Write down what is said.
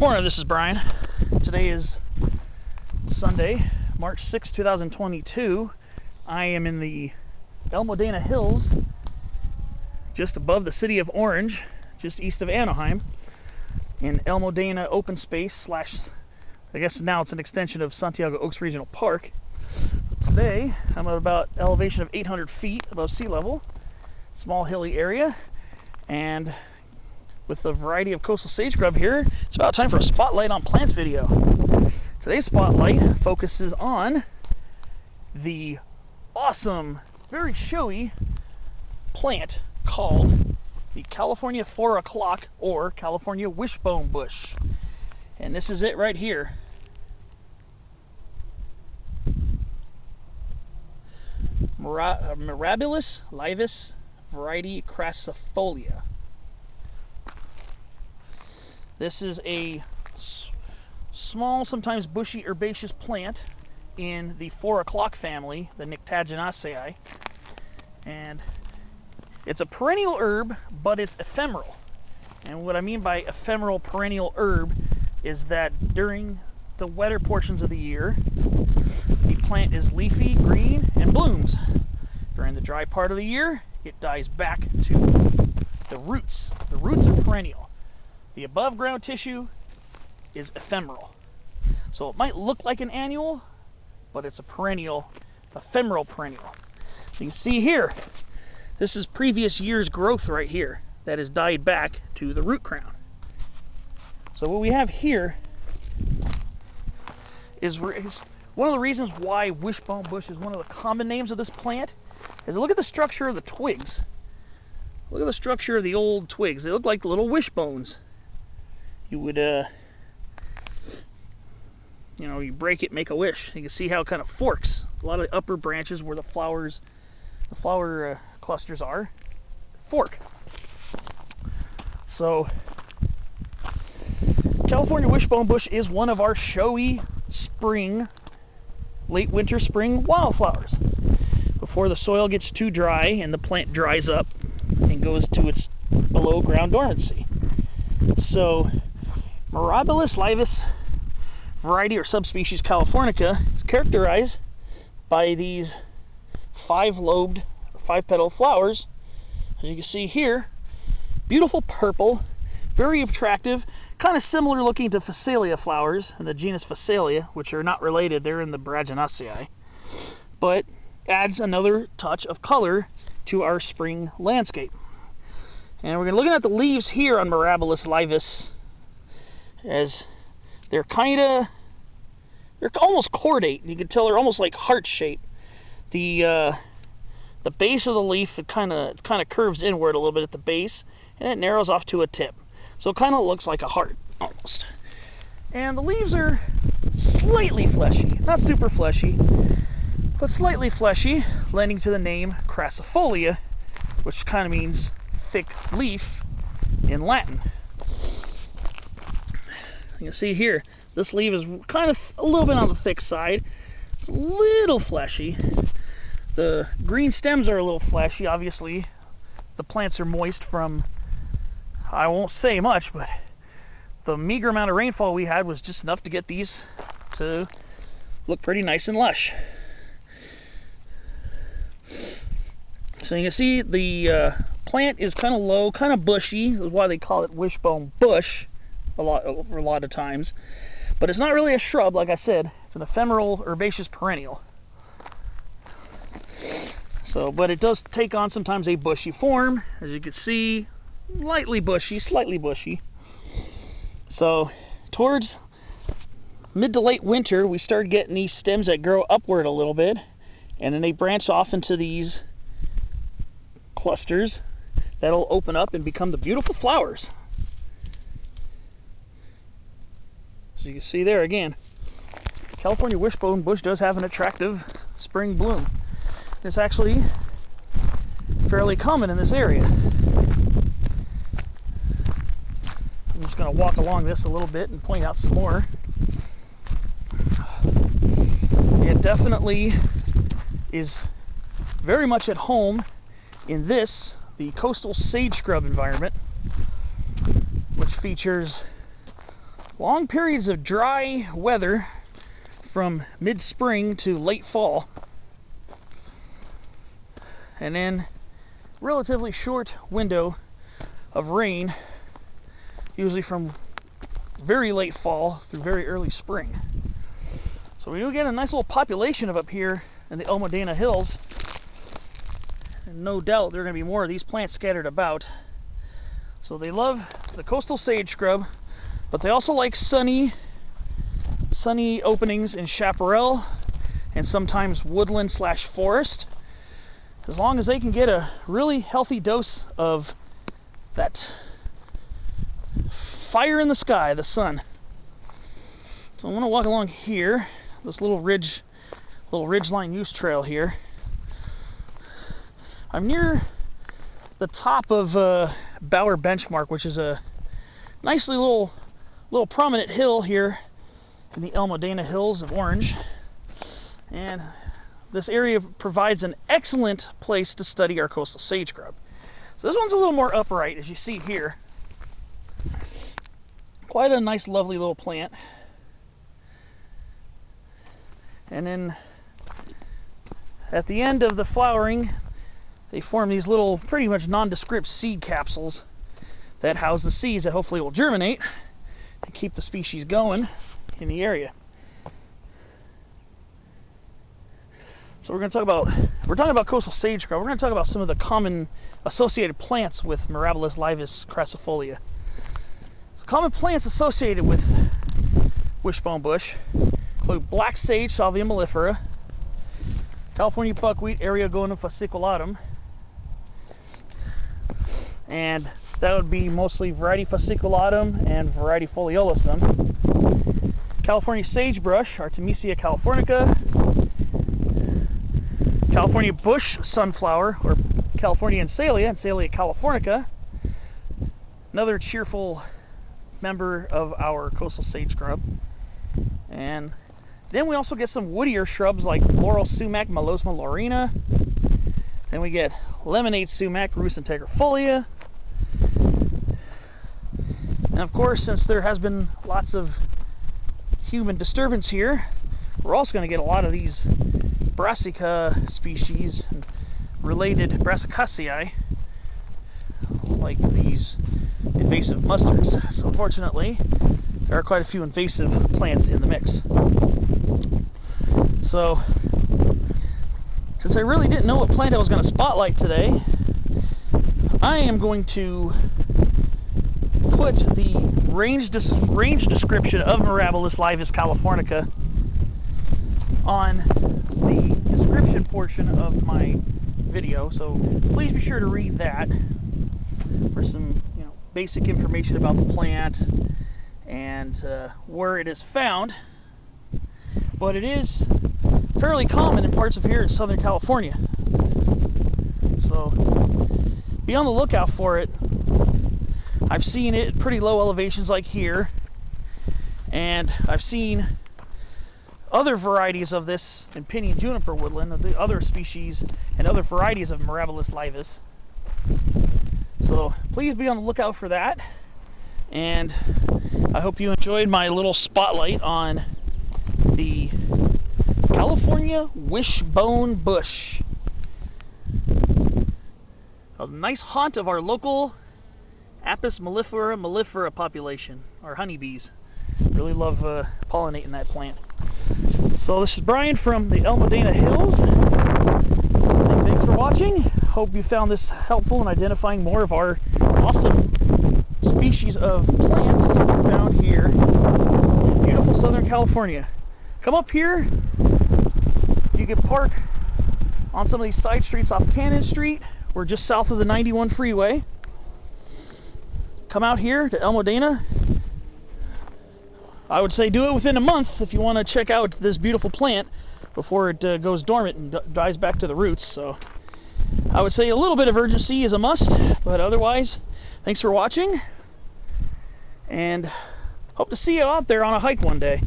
Morning, this is Brian. Today is Sunday, March 6, 2022. I am in the Modena Hills, just above the city of Orange, just east of Anaheim, in Modena open space slash, I guess now it's an extension of Santiago Oaks Regional Park. But today, I'm at about elevation of 800 feet above sea level, small hilly area, and with a variety of coastal sage scrub here, it's about time for a Spotlight on Plants video. Today's Spotlight focuses on the awesome, very showy plant called the California 4 o'clock or California Wishbone Bush. And this is it right here. Mirabilis, Laevis, variety crassifolia. This is a small, sometimes bushy herbaceous plant in the 4 o'clock family, the Nyctaginaceae. And it's a perennial herb, but it's ephemeral. And what I mean by ephemeral perennial herb is that during the wetter portions of the year, the plant is leafy, green, and blooms. During the dry part of the year, it dies back to the roots. The roots are perennial. The above ground tissue is ephemeral. So it might look like an annual, but it's a perennial, ephemeral perennial. So you can see here, this is previous year's growth right here that has died back to the root crown. So what we have here is one of the reasons why wishbone bush is one of the common names of this plant is look at the structure of the twigs. Look at the structure of the old twigs. They look like little wishbones. You would, you break it, make a wish. You can see how it kind of forks. A lot of the upper branches where the flower clusters are, fork. So, California wishbone bush is one of our showy spring, late winter spring wildflowers. Before the soil gets too dry and the plant dries up and goes to its below ground dormancy. So, Mirabilis laevis variety or subspecies californica is characterized by these 5-lobed, 5-petal flowers, as you can see here. Beautiful purple, very attractive, kind of similar looking to Phacelia flowers in the genus Phacelia, which are not related, they're in the Braginaceae, but adds another touch of color to our spring landscape. And we're looking at the leaves here on Mirabilis laevis, as they're almost cordate. You can tell they're almost like heart shaped. The base of the leaf, it kind of curves inward a little bit at the base, and it narrows off to a tip. So it kind of looks like a heart almost. And the leaves are slightly fleshy, not super fleshy, but slightly fleshy, lending to the name crassifolia, which kind of means thick leaf in Latin. You can see here, this leaf is kind of a little bit on the thick side. It's a little fleshy. The green stems are a little fleshy. Obviously, the plants are moist from, I won't say much, but the meager amount of rainfall we had was just enough to get these to look pretty nice and lush. So you can see the plant is kind of low, kind of bushy. That's why they call it wishbone bush a lot of times. But it's not really a shrub, like I said. It's an ephemeral herbaceous perennial. So, but it does take on sometimes a bushy form, as you can see, lightly bushy, slightly bushy. So, towards mid to late winter, we start getting these stems that grow upward a little bit, and then they branch off into these clusters that'll open up and become the beautiful flowers. So you can see there again, California wishbone bush does have an attractive spring bloom. It's actually fairly common in this area. I'm just going to walk along this a little bit and point out some more. It definitely is very much at home in this, the coastal sage scrub environment, which features long periods of dry weather from mid-spring to late fall, and then relatively short window of rain, usually from very late fall through very early spring. So we do get a nice little population of up here in the Modena Hills, and no doubt there are going to be more of these plants scattered about. So they love the coastal sage scrub, but they also like sunny openings in chaparral and sometimes woodland slash forest, as long as they can get a really healthy dose of that fire in the sky, the sun. So I'm going to walk along here, this little ridgeline use trail here. I'm near the top of Bower Benchmark, which is a nicely little prominent hill here in the Modena Hills of Orange, and this area provides an excellent place to study our coastal sage scrub. So this one's a little more upright, as you see here. Quite a nice, lovely little plant. And then at the end of the flowering, they form these little, pretty much nondescript seed capsules that house the seeds that hopefully will germinate and keep the species going in the area. So we're talking about coastal sage scrub. We're going to talk about some of the common associated plants with Mirabilis, Laevis, crassifolia. So common plants associated with wishbone bush include black sage, Salvia mellifera, California buckwheat, Eriogonum fasciculatum, and that would be mostly variety fasciculatum and variety foliolacum. California sagebrush, Artemisia californica. California bush sunflower, or California Ensalia californica, another cheerful member of our coastal sage scrub. And then we also get some woodier shrubs like laurel sumac, Melasma laurina. Then we get lemonade sumac, Rus integrifolia. And of course, since there has been lots of human disturbance here, we're also going to get a lot of these Brassica species and related Brassicaceae, like these invasive mustards. So unfortunately, there are quite a few invasive plants in the mix. So, since I really didn't know what plant I was going to spotlight today, I am going to put the range description of Mirabilis Laevis californica on the description portion of my video, so please be sure to read that for some basic information about the plant and where it is found. But it is fairly common in parts of here in Southern California, so be on the lookout for it. I've seen it at pretty low elevations like here, and I've seen other varieties of this in pinyon juniper woodland, the other species and other varieties of Mirabilis Laevis. So please be on the lookout for that, and I hope you enjoyed my little spotlight on the California wishbone bush, a nice haunt of our local Apis mellifera population, our honeybees. Really love pollinating that plant. So this is Brian from the Modena Hills, and thanks for watching. Hope you found this helpful in identifying more of our awesome species of plants found here in beautiful Southern California. Come up here, you can park on some of these side streets off Cannon Street. We're just south of the 91 freeway. Come out here to Modena. I would say do it within a month if you want to check out this beautiful plant before it goes dormant and dies back to the roots. So I would say a little bit of urgency is a must, but otherwise, thanks for watching, and hope to see you out there on a hike one day.